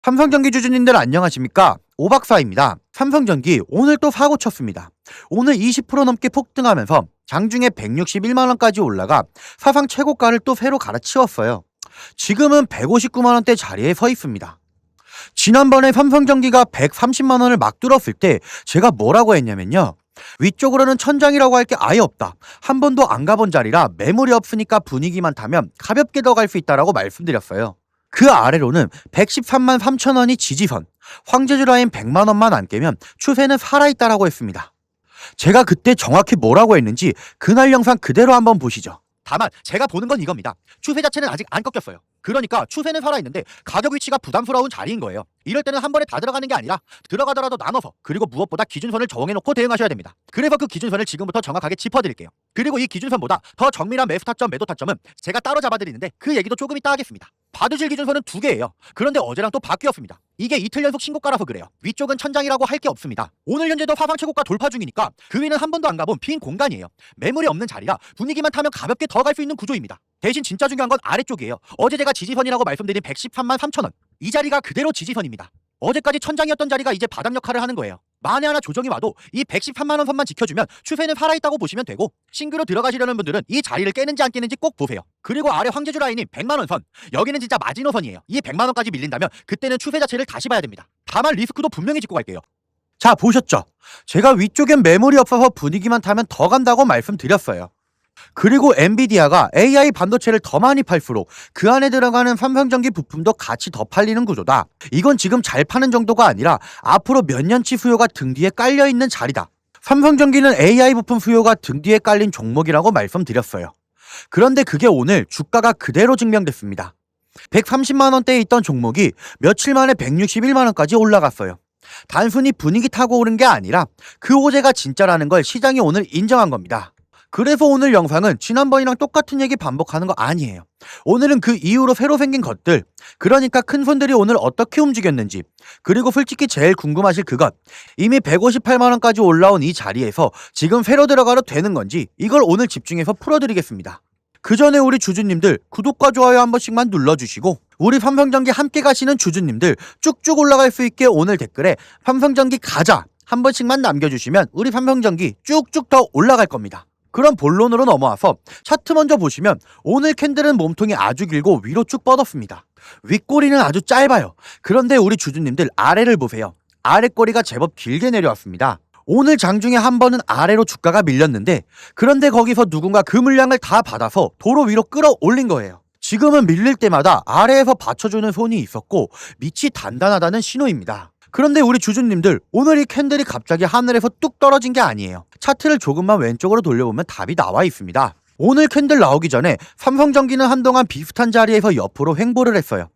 삼성전기 주주님들 안녕하십니까? 오박사입니다. 삼성전기 오늘 또 사고 쳤습니다. 오늘 20% 넘게 폭등하면서 장중에 161만원까지 올라가 사상 최고가를 또 새로 갈아치웠어요. 지금은 159만원대 자리에 서 있습니다. 지난번에 삼성전기가 130만원을 막 뚫었을 때 제가 뭐라고 했냐면요. 위쪽으로는 천장이라고 할 게 아예 없다. 한 번도 안 가본 자리라 매물이 없으니까 분위기만 타면 가볍게 더 갈 수 있다라고 말씀드렸어요. 그 아래로는 113만 3천원이 지지선, 황제주 라인 100만원만 안 깨면 추세는 살아있다라고 했습니다. 제가 그때 정확히 뭐라고 했는지 그날 영상 그대로 한번 보시죠. 다만 제가 보는 건 이겁니다. 추세 자체는 아직 안 꺾였어요. 그러니까 추세는 살아있는데 가격 위치가 부담스러운 자리인 거예요. 이럴 때는 한 번에 다 들어가는 게 아니라 들어가더라도 나눠서, 그리고 무엇보다 기준선을 정해놓고 대응하셔야 됩니다. 그래서 그 기준선을 지금부터 정확하게 짚어드릴게요. 그리고 이 기준선보다 더 정밀한 매수 타점, 매도 타점은 제가 따로 잡아드리는데 그 얘기도 조금 이따 하겠습니다. 받으실 기준선은 두 개예요. 그런데 어제랑 또 바뀌었습니다. 이게 이틀 연속 신고가라서 그래요. 위쪽은 천장이라고 할 게 없습니다. 오늘 현재도 사상 최고가 돌파 중이니까 그 위는 한 번도 안 가본 빈 공간이에요. 매물이 없는 자리라 분위기만 타면 가볍게 더 갈 수 있는 구조입니다. 대신 진짜 중요한 건 아래쪽이에요. 어제 제가 지지선이라고 말씀드린 113만 3천원, 이 자리가 그대로 지지선입니다. 어제까지 천장이었던 자리가 이제 바닥 역할을 하는 거예요. 만에 하나 조정이 와도 이 113만원 선만 지켜주면 추세는 살아있다고 보시면 되고, 신규로 들어가시려는 분들은 이 자리를 깨는지 안 깨는지 꼭 보세요. 그리고 아래 황제주 라인이 100만원 선, 여기는 진짜 마지노선이에요. 이 100만원까지 밀린다면 그때는 추세 자체를 다시 봐야 됩니다. 다만 리스크도 분명히 짚고 갈게요. 자, 보셨죠? 제가 위쪽엔 매물이 없어서 분위기만 타면 더 간다고 말씀드렸어요. 그리고 엔비디아가 AI 반도체를 더 많이 팔수록 그 안에 들어가는 삼성전기 부품도 같이 더 팔리는 구조다. 이건 지금 잘 파는 정도가 아니라 앞으로 몇 년치 수요가 등 뒤에 깔려있는 자리다. 삼성전기는 AI 부품 수요가 등 뒤에 깔린 종목이라고 말씀드렸어요. 그런데 그게 오늘 주가가 그대로 증명됐습니다. 130만원대에 있던 종목이 며칠 만에 161만원까지 올라갔어요. 단순히 분위기 타고 오른 게 아니라 그 호재가 진짜라는 걸 시장이 오늘 인정한 겁니다. 그래서 오늘 영상은 지난번이랑 똑같은 얘기 반복하는 거 아니에요. 오늘은 그 이후로 새로 생긴 것들, 그러니까 큰 손들이 오늘 어떻게 움직였는지, 그리고 솔직히 제일 궁금하실 그것, 이미 158만원까지 올라온 이 자리에서 지금 새로 들어가도 되는 건지, 이걸 오늘 집중해서 풀어드리겠습니다. 그 전에 우리 주주님들 구독과 좋아요 한 번씩만 눌러주시고, 우리 삼성전기 함께 가시는 주주님들 쭉쭉 올라갈 수 있게 오늘 댓글에 삼성전기 가자 한 번씩만 남겨주시면 우리 삼성전기 쭉쭉 더 올라갈 겁니다. 그럼 본론으로 넘어와서 차트 먼저 보시면 오늘 캔들은 몸통이 아주 길고 위로 쭉 뻗었습니다. 윗꼬리는 아주 짧아요. 그런데 우리 주주님들 아래를 보세요. 아래 꼬리가 제법 길게 내려왔습니다. 오늘 장중에 한 번은 아래로 주가가 밀렸는데, 그런데 거기서 누군가 그 물량을 다 받아서 도로 위로 끌어올린 거예요. 지금은 밀릴 때마다 아래에서 받쳐주는 손이 있었고 밑이 단단하다는 신호입니다. 그런데 우리 주주님들, 오늘 이 캔들이 갑자기 하늘에서 뚝 떨어진 게 아니에요. 차트를 조금만 왼쪽으로 돌려보면 답이 나와 있습니다. 오늘 캔들 나오기 전에 삼성전기는 한동안 비슷한 자리에서 옆으로 횡보를 했어요.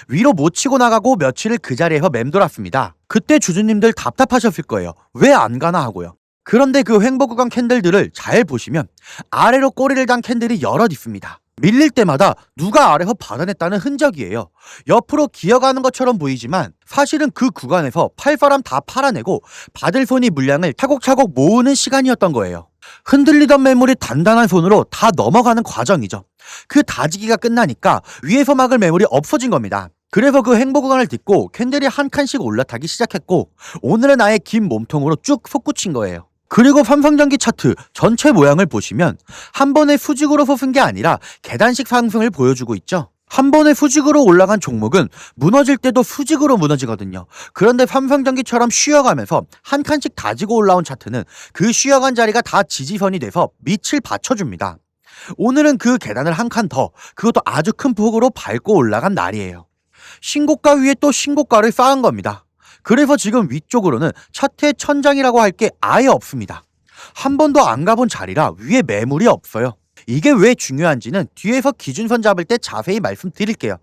위로 못 치고 나가고 며칠을 그 자리에서 맴돌았습니다. 그때 주주님들 답답하셨을 거예요. 왜 안 가나 하고요. 그런데 그 횡보 구간 캔들들을 잘 보시면 아래로 꼬리를 단 캔들이 여럿 있습니다. 밀릴 때마다 누가 아래서 받아냈다는 흔적이에요. 옆으로 기어가는 것처럼 보이지만 사실은 그 구간에서 팔 사람 다 팔아내고 받을 손이 물량을 차곡차곡 모으는 시간이었던 거예요. 흔들리던 매물이 단단한 손으로 다 넘어가는 과정이죠. 그 다지기가 끝나니까 위에서 막을 매물이 없어진 겁니다. 그래서 그 행보 구간을 딛고 캔들이 한 칸씩 올라타기 시작했고, 오늘은 아예 긴 몸통으로 쭉 솟구친 거예요. 그리고 삼성전기 차트 전체 모양을 보시면 한 번에 수직으로 솟은 게 아니라 계단식 상승을 보여주고 있죠. 한 번에 수직으로 올라간 종목은 무너질 때도 수직으로 무너지거든요. 그런데 삼성전기처럼 쉬어가면서 한 칸씩 다지고 올라온 차트는 그 쉬어간 자리가 다 지지선이 돼서 밑을 받쳐줍니다. 오늘은 그 계단을 한 칸 더, 그것도 아주 큰 폭으로 밟고 올라간 날이에요. 신고가 위에 또 신고가를 쌓은 겁니다. 그래서 지금 위쪽으로는 차트의 천장이라고 할 게 아예 없습니다. 한 번도 안 가본 자리라 위에 매물이 없어요. 이게 왜 중요한지는 뒤에서 기준선 잡을 때 자세히 말씀드릴게요.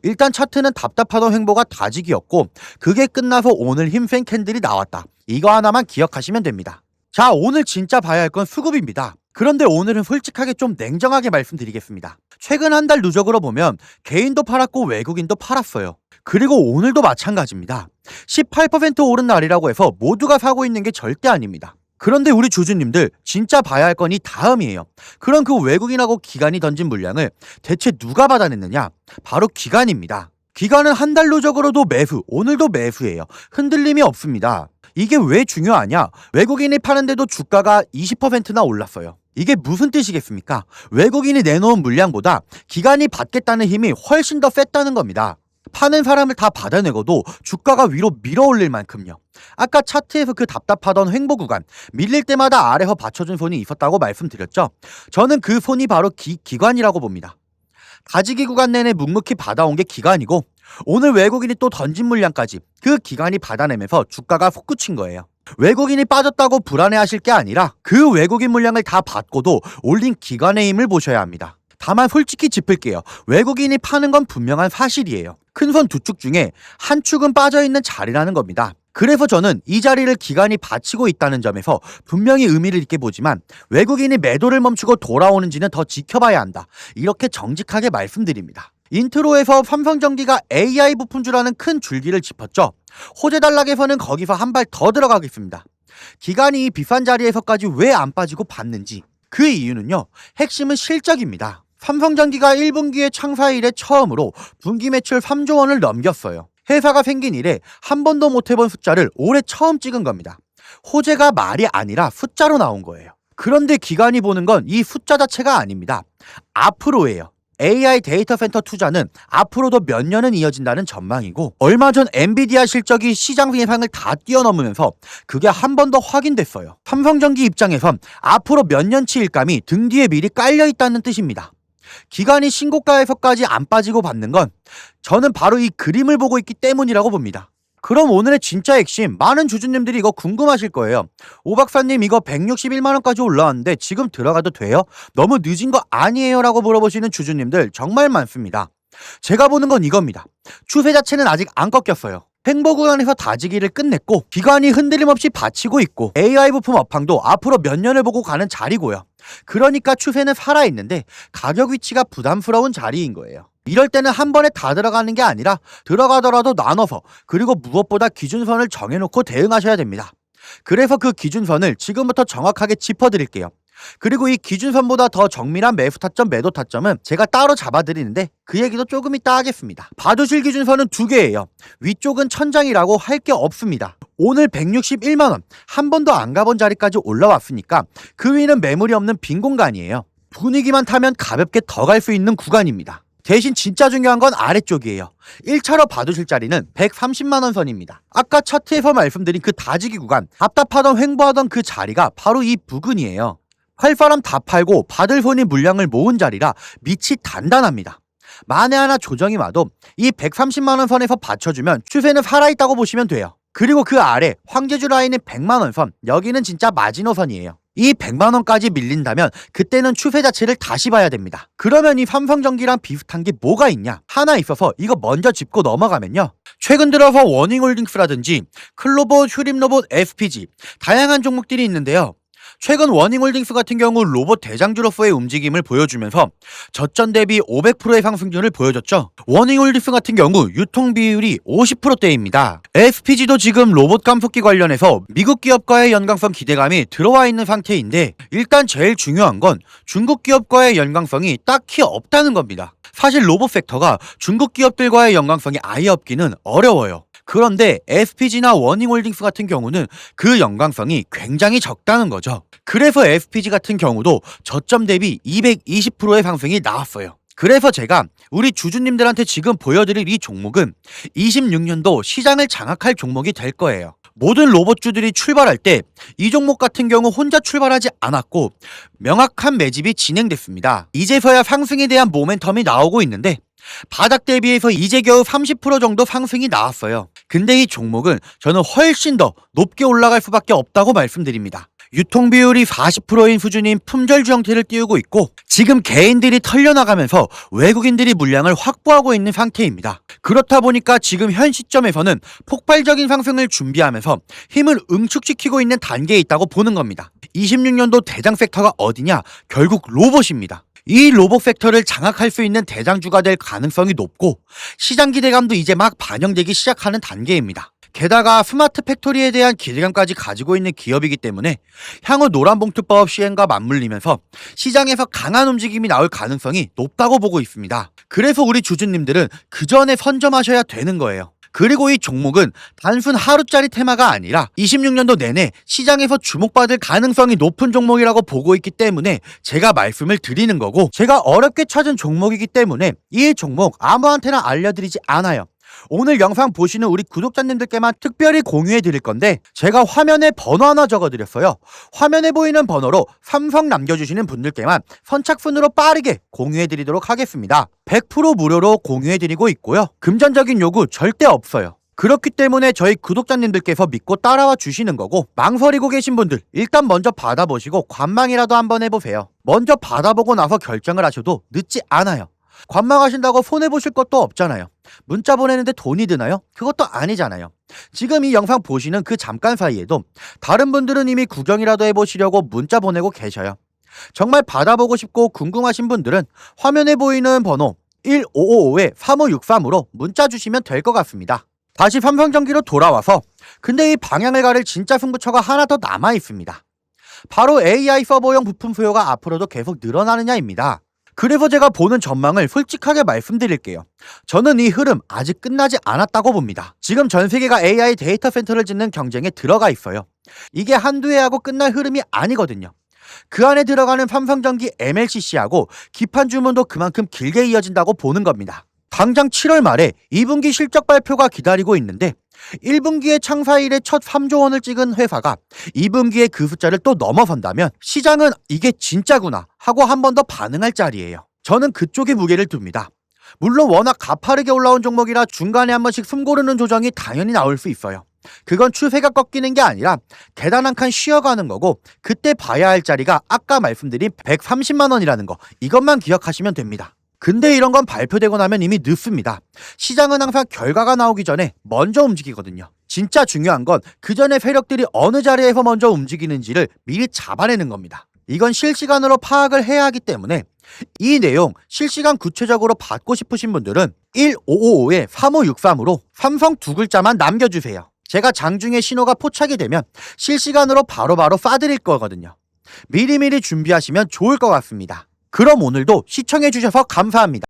일단 차트는 답답하던 횡보가 다지기였고, 그게 끝나서 오늘 힘센 캔들이 나왔다. 이거 하나만 기억하시면 됩니다. 자, 오늘 진짜 봐야 할 건 수급입니다. 그런데 오늘은 솔직하게 좀 냉정하게 말씀드리겠습니다. 최근 한 달 누적으로 보면 개인도 팔았고 외국인도 팔았어요. 그리고 오늘도 마찬가지입니다. 18% 오른 날이라고 해서 모두가 사고 있는 게 절대 아닙니다. 그런데 우리 주주님들 진짜 봐야 할 건 이 다음이에요. 그럼 그 외국인하고 기관이 던진 물량을 대체 누가 받아냈느냐? 바로 기관입니다. 기관은 한 달 누적으로도 매수, 오늘도 매수예요. 흔들림이 없습니다. 이게 왜 중요하냐? 외국인이 파는데도 주가가 20%나 올랐어요. 이게 무슨 뜻이겠습니까? 외국인이 내놓은 물량보다 기관이 받겠다는 힘이 훨씬 더 셌다는 겁니다. 파는 사람을 다 받아내고도 주가가 위로 밀어올릴 만큼요. 아까 차트에서 그 답답하던 횡보 구간, 밀릴 때마다 아래서 받쳐준 손이 있었다고 말씀드렸죠. 저는 그 손이 바로 기관이라고 봅니다. 가지기 구간 내내 묵묵히 받아온 게 기관이고, 오늘 외국인이 또 던진 물량까지 그 기관이 받아내면서 주가가 솟구친 거예요. 외국인이 빠졌다고 불안해하실 게 아니라 그 외국인 물량을 다 받고도 올린 기관의 힘을 보셔야 합니다. 다만 솔직히 짚을게요. 외국인이 파는 건 분명한 사실이에요. 큰 손 두 축 중에 한 축은 빠져있는 자리라는 겁니다. 그래서 저는 이 자리를 기관이 받치고 있다는 점에서 분명히 의미를 있게 보지만, 외국인이 매도를 멈추고 돌아오는지는 더 지켜봐야 한다, 이렇게 정직하게 말씀드립니다. 인트로에서 삼성전기가 AI 부품주라는 큰 줄기를 짚었죠. 호재 단락에서는 거기서 한 발 더 들어가겠습니다. 기관이 이 비싼 자리에서까지 왜 안 빠지고 받는지, 그 이유는요, 핵심은 실적입니다. 삼성전기가 1분기에 창사 이래 처음으로 분기 매출 3조 원을 넘겼어요. 회사가 생긴 이래 한 번도 못 해본 숫자를 올해 처음 찍은 겁니다. 호재가 말이 아니라 숫자로 나온 거예요. 그런데 기관이 보는 건 이 숫자 자체가 아닙니다. 앞으로예요. AI 데이터 센터 투자는 앞으로도 몇 년은 이어진다는 전망이고, 얼마 전 엔비디아 실적이 시장 예상을 다 뛰어넘으면서 그게 한 번 더 확인됐어요. 삼성전기 입장에선 앞으로 몇 년치 일감이 등 뒤에 미리 깔려 있다는 뜻입니다. 기관이 신고가에서까지 안 빠지고 받는 건 저는 바로 이 그림을 보고 있기 때문이라고 봅니다. 그럼 오늘의 진짜 핵심, 많은 주주님들이 이거 궁금하실 거예요. 오 박사님, 이거 161만원까지 올라왔는데 지금 들어가도 돼요? 너무 늦은 거 아니에요? 라고 물어보시는 주주님들 정말 많습니다. 제가 보는 건 이겁니다. 추세 자체는 아직 안 꺾였어요. 횡보 구간에서 다지기를 끝냈고, 기관이 흔들림 없이 받치고 있고, AI 부품 업황도 앞으로 몇 년을 보고 가는 자리고요. 그러니까 추세는 살아있는데 가격 위치가 부담스러운 자리인 거예요. 이럴 때는 한 번에 다 들어가는 게 아니라 들어가더라도 나눠서, 그리고 무엇보다 기준선을 정해놓고 대응하셔야 됩니다. 그래서 그 기준선을 지금부터 정확하게 짚어드릴게요. 그리고 이 기준선보다 더 정밀한 매수 타점, 매도 타점은 제가 따로 잡아드리는데 그 얘기도 조금 이따 하겠습니다. 봐두실 기준선은 두 개예요. 위쪽은 천장이라고 할 게 없습니다. 오늘 161만원, 한 번도 안 가본 자리까지 올라왔으니까 그 위는 매물이 없는 빈 공간이에요. 분위기만 타면 가볍게 더 갈 수 있는 구간입니다. 대신 진짜 중요한 건 아래쪽이에요. 1차로 봐두실 자리는 130만원 선입니다. 아까 차트에서 말씀드린 그 다지기 구간, 답답하던 횡보하던 그 자리가 바로 이 부근이에요. 팔 사람 다 팔고 받을 손이 물량을 모은 자리라 밑이 단단합니다. 만에 하나 조정이 와도 이 130만원 선에서 받쳐주면 추세는 살아있다고 보시면 돼요. 그리고 그 아래 황제주 라인의 100만원 선, 여기는 진짜 마지노선이에요. 이 100만원까지 밀린다면 그때는 추세 자체를 다시 봐야 됩니다. 그러면 이 삼성전기랑 비슷한 게 뭐가 있냐? 하나 있어서 이거 먼저 짚고 넘어가면요, 최근 들어서 워닝홀딩스라든지 클로버, 휴림로봇, SPG 다양한 종목들이 있는데요, 최근 워닝홀딩스 같은 경우 로봇 대장주로서의 움직임을 보여주면서 저점 대비 500%의 상승률을 보여줬죠. 워닝홀딩스 같은 경우 유통 비율이 50%대입니다. SPG도 지금 로봇 감속기 관련해서 미국 기업과의 연관성 기대감이 들어와 있는 상태인데, 일단 제일 중요한 건 중국 기업과의 연관성이 딱히 없다는 겁니다. 사실 로봇 섹터가 중국 기업들과의 연관성이 아예 없기는 어려워요. 그런데 SPG나 워닝홀딩스 같은 경우는 그 연관성이 굉장히 적다는 거죠. 그래서 SPG 같은 경우도 저점 대비 220%의 상승이 나왔어요. 그래서 제가 우리 주주님들한테 지금 보여드릴 이 종목은 26년도 시장을 장악할 종목이 될 거예요. 모든 로봇주들이 출발할 때 이 종목 같은 경우 혼자 출발하지 않았고 명확한 매집이 진행됐습니다. 이제서야 상승에 대한 모멘텀이 나오고 있는데, 바닥 대비해서 이제 겨우 30% 정도 상승이 나왔어요. 근데 이 종목은 저는 훨씬 더 높게 올라갈 수밖에 없다고 말씀드립니다. 유통 비율이 40%인 수준인 품절주 형태를 띄우고 있고, 지금 개인들이 털려나가면서 외국인들이 물량을 확보하고 있는 상태입니다. 그렇다 보니까 지금 현 시점에서는 폭발적인 상승을 준비하면서 힘을 응축시키고 있는 단계에 있다고 보는 겁니다. 26년도 대장 섹터가 어디냐? 결국 로봇입니다. 이 로봇 섹터를 장악할 수 있는 대장주가 될 가능성이 높고 시장 기대감도 이제 막 반영되기 시작하는 단계입니다. 게다가 스마트 팩토리에 대한 기대감까지 가지고 있는 기업이기 때문에 향후 노란봉투법 시행과 맞물리면서 시장에서 강한 움직임이 나올 가능성이 높다고 보고 있습니다. 그래서 우리 주주님들은 그 전에 선점하셔야 되는 거예요. 그리고 이 종목은 단순 하루짜리 테마가 아니라 26년도 내내 시장에서 주목받을 가능성이 높은 종목이라고 보고 있기 때문에 제가 말씀을 드리는 거고, 제가 어렵게 찾은 종목이기 때문에 이 종목 아무한테나 알려드리지 않아요. 오늘 영상 보시는 우리 구독자님들께만 특별히 공유해 드릴 건데, 제가 화면에 번호 하나 적어 드렸어요. 화면에 보이는 번호로 삼성 남겨주시는 분들께만 선착순으로 빠르게 공유해 드리도록 하겠습니다. 100% 무료로 공유해 드리고 있고요. 금전적인 요구 절대 없어요. 그렇기 때문에 저희 구독자님들께서 믿고 따라와 주시는 거고, 망설이고 계신 분들 일단 먼저 받아보시고 관망이라도 한번 해보세요. 먼저 받아보고 나서 결정을 하셔도 늦지 않아요. 관망하신다고 손해보실 것도 없잖아요. 문자 보내는데 돈이 드나요? 그것도 아니잖아요. 지금 이 영상 보시는 그 잠깐 사이에도 다른 분들은 이미 구경이라도 해보시려고 문자 보내고 계셔요. 정말 받아보고 싶고 궁금하신 분들은 화면에 보이는 번호 1555-3563으로 문자 주시면 될 것 같습니다. 다시 삼성전기로 돌아와서, 근데 이 방향을 가를 진짜 승부처가 하나 더 남아 있습니다. 바로 AI 서버용 부품 수요가 앞으로도 계속 늘어나느냐입니다. 그래서 제가 보는 전망을 솔직하게 말씀드릴게요. 저는 이 흐름 아직 끝나지 않았다고 봅니다. 지금 전 세계가 AI 데이터 센터를 짓는 경쟁에 들어가 있어요. 이게 한두 해 하고 끝날 흐름이 아니거든요. 그 안에 들어가는 삼성전기 MLCC하고 기판 주문도 그만큼 길게 이어진다고 보는 겁니다. 당장 7월 말에 2분기 실적 발표가 기다리고 있는데, 1분기에 창사 이래 첫 3조 원을 찍은 회사가 2분기에 그 숫자를 또 넘어선다면 시장은 이게 진짜구나 하고 한 번 더 반응할 자리예요. 저는 그쪽에 무게를 둡니다. 물론 워낙 가파르게 올라온 종목이라 중간에 한 번씩 숨고르는 조정이 당연히 나올 수 있어요. 그건 추세가 꺾이는 게 아니라 계단 한 칸 쉬어가는 거고, 그때 봐야 할 자리가 아까 말씀드린 130만 원이라는 거, 이것만 기억하시면 됩니다. 근데 이런 건 발표되고 나면 이미 늦습니다. 시장은 항상 결과가 나오기 전에 먼저 움직이거든요. 진짜 중요한 건 그 전에 세력들이 어느 자리에서 먼저 움직이는지를 미리 잡아내는 겁니다. 이건 실시간으로 파악을 해야 하기 때문에 이 내용 실시간 구체적으로 받고 싶으신 분들은 1555-3563으로 삼성 두 글자만 남겨주세요. 제가 장중에 신호가 포착이 되면 실시간으로 바로바로 쏴드릴 거거든요. 미리미리 준비하시면 좋을 것 같습니다. 그럼 오늘도 시청해주셔서 감사합니다.